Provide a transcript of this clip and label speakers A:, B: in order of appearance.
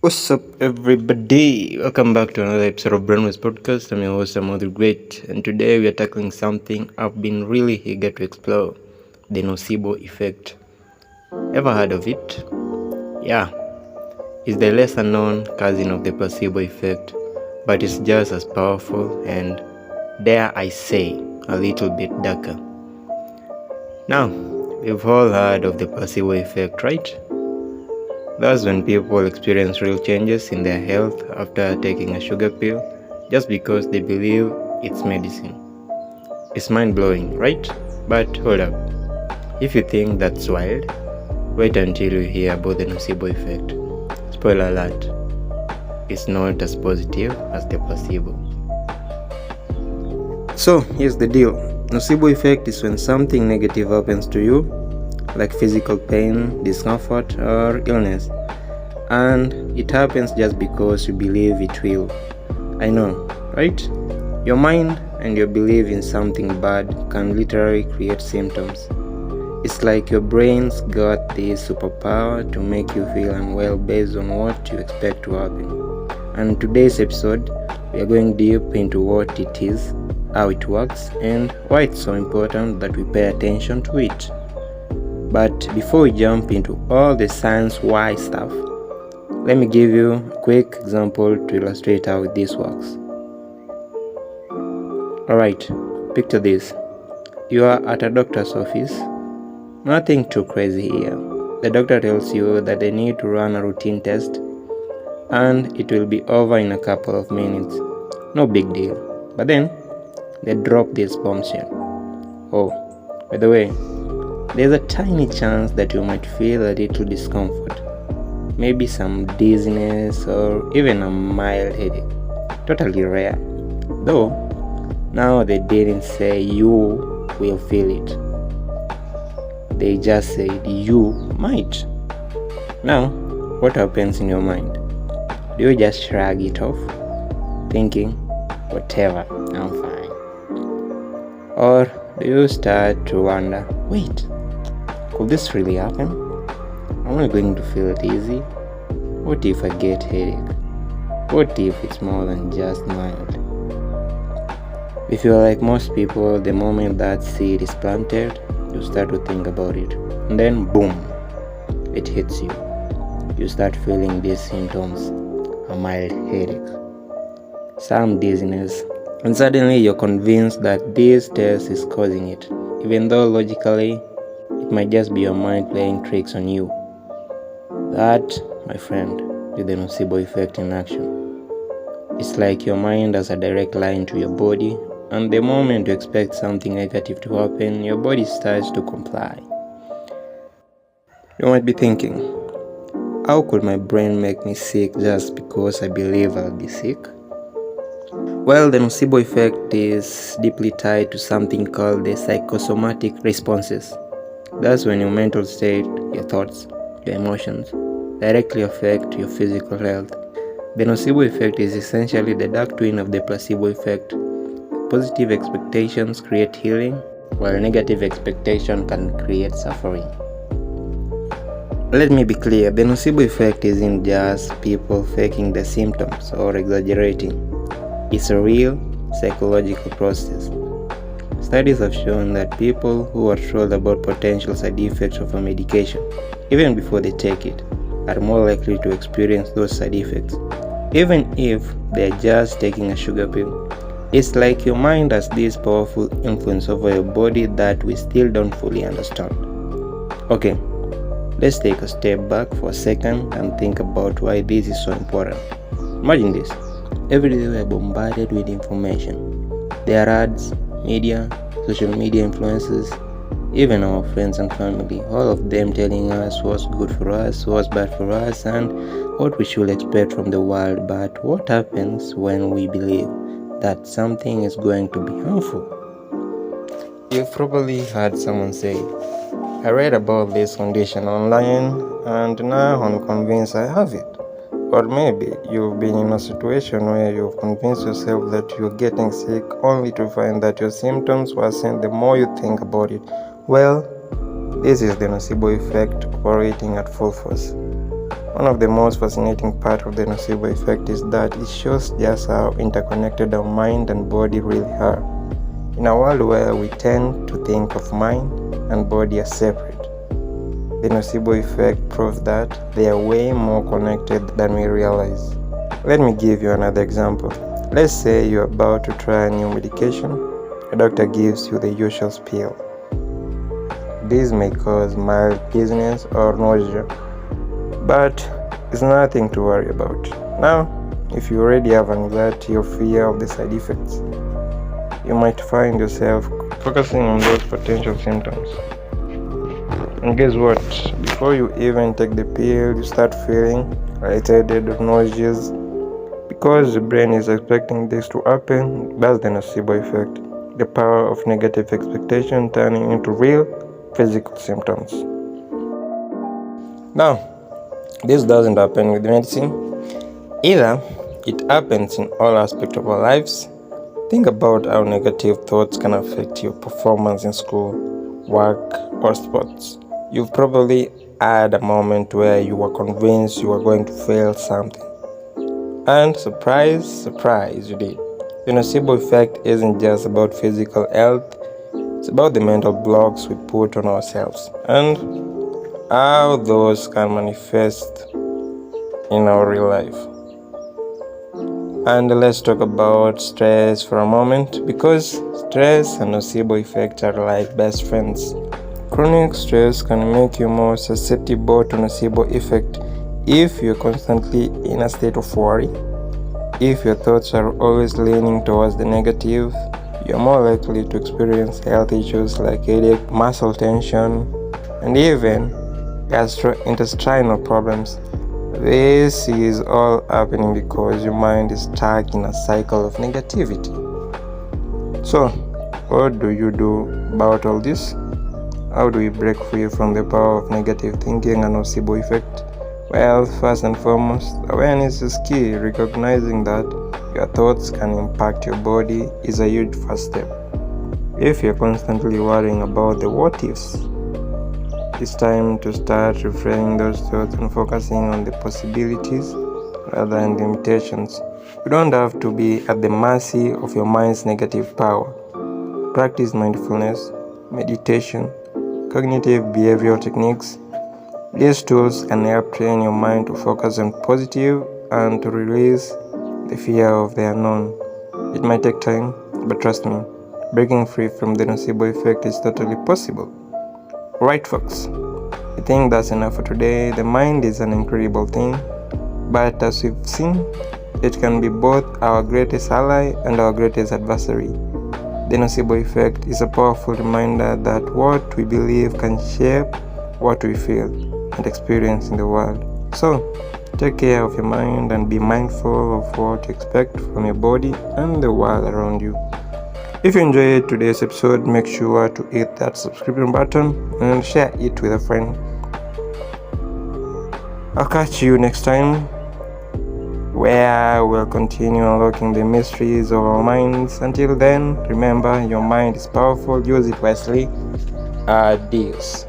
A: What's up, everybody? Welcome back to another episode of BRAINWAVES podcast. I'm your host, Amadou Great, and today we are tackling something I've been really eager to explore: the nocebo effect. Ever heard of it? Yeah, it's the lesser known cousin of the placebo effect, but it's just as powerful and, dare I say, a little bit darker. Now, we've all heard of the placebo effect, right? That's when people experience real changes in their health after taking a sugar pill just because they believe it's medicine. It's mind-blowing, right? But hold up. If you think that's wild, wait until you hear about the nocebo effect. Spoiler alert, it's not as positive as the placebo. So, here's the deal. Nocebo effect is when something negative happens to you, like physical pain, discomfort, or illness, and it happens just because you believe it will. I know, right? Your mind and your belief in something bad can literally create symptoms. It's like your brain's got this superpower to make you feel unwell based on what you expect to happen. And in today's episode, we are going deep into what it is, how it works, and why it's so important that we pay attention to it. But before we jump into all the science why stuff, let me give you a quick example to illustrate how this works. Alright, picture this. You are at a doctor's office. Nothing too crazy here. The doctor tells you that they need to run a routine test and it will be over in a couple of minutes. No big deal. But then, they drop this bombshell. Oh, by the way, there's a tiny chance that you might feel a little discomfort, maybe some dizziness or even a mild headache. Totally rare. Though, now they didn't say you will feel it. They just said you might. Now, what happens in your mind? Do you just shrug it off, thinking, whatever, I'm fine? Or do you start to wonder, wait, could this really happen? Am I going to feel it easy? What if I get headache? What if it's more than just mild? If you're like most people, the moment that seed is planted, you start to think about it. And then boom, it hits you. You start feeling these symptoms, a mild headache, some dizziness, and suddenly you're convinced that this test is causing it, even though logically it might just be your mind playing tricks on you. That, my friend, is the nocebo effect in action. It's like your mind has a direct line to your body, and the moment you expect something negative to happen, your body starts to comply. You might be thinking, how could my brain make me sick just because I believe I'll be sick? Well, the nocebo effect is deeply tied to something called the psychosomatic responses. That's when your mental state, your thoughts, your emotions directly affect your physical health. The nocebo effect is essentially the dark twin of the placebo effect. Positive expectations create healing, while negative expectation can create suffering. Let me be clear, the nocebo effect isn't just people faking the symptoms or exaggerating. It's a real psychological process. Studies have shown that people who are told about potential side effects of a medication, even before they take it, are more likely to experience those side effects, even if they're just taking a sugar pill. It's like your mind has this powerful influence over your body that we still don't fully understand. Okay, let's take a step back for a second and think about why this is so important. Imagine this. Every day we are bombarded with information. There are ads, media, social media influences, even our friends and family, all of them telling us what's good for us, what's bad for us, and what we should expect from the world. But what happens when we believe that something is going to be harmful? You've probably heard someone say, I read about this condition online and now I'm convinced I have it. Or maybe you've been in a situation where you've convinced yourself that you're getting sick only to find that your symptoms worsen the more you think about it. Well, this is the nocebo effect operating at full force. One of the most fascinating parts of the nocebo effect is that it shows just how interconnected our mind and body really are. In a world where we tend to think of mind and body as separate, the nocebo effect proves that they are way more connected than we realize. Let me give you another example. Let's say you're about to try a new medication. A doctor gives you the usual spiel. This may cause mild dizziness or nausea, but it's nothing to worry about. Now, if you already have anxiety or fear of the side effects, you might find yourself focusing on those potential symptoms. And guess what? Before you even take the pill, you start feeling lightheaded or nauseous because the brain is expecting this to happen. That's the nocebo effect, the power of negative expectation turning into real physical symptoms. Now, this doesn't happen with medicine. Either it happens in all aspects of our lives. Think about how negative thoughts can affect your performance in school, work, or sports. You've probably had a moment where you were convinced you were going to fail something. And surprise, surprise, you did. The nocebo effect isn't just about physical health, it's about the mental blocks we put on ourselves and how those can manifest in our real life. And let's talk about stress for a moment, because stress and nocebo effect are like best friends. Chronic stress can make you more susceptible to nocebo effect if you're constantly in a state of worry. If your thoughts are always leaning towards the negative, you're more likely to experience health issues like headache, muscle tension, and even gastrointestinal problems. This is all happening because your mind is stuck in a cycle of negativity. So, what do you do about all this? How do we break free from the power of negative thinking and nocebo effect? Well, first and foremost, awareness is key. Recognizing that your thoughts can impact your body is a huge first step. If you're constantly worrying about the what ifs, it's time to start reframing those thoughts and focusing on the possibilities rather than the limitations. You don't have to be at the mercy of your mind's negative power. Practice mindfulness, meditation, cognitive behavioral techniques. These tools can help train your mind to focus on positive and to release the fear of the unknown. It might take time, but trust me, breaking free from the nocebo effect is totally possible. Right, folks? I think that's enough for today. The mind is an incredible thing, but as we've seen, it can be both our greatest ally and our greatest adversary. The nocebo effect is a powerful reminder that what we believe can shape what we feel and experience in the world. So, take care of your mind and be mindful of what you expect from your body and the world around you. If you enjoyed today's episode, make sure to hit that subscription button and share it with a friend. I'll catch you next time, where we'll continue unlocking the mysteries of our minds. Until then, remember, your mind is powerful. Use it wisely. Adios.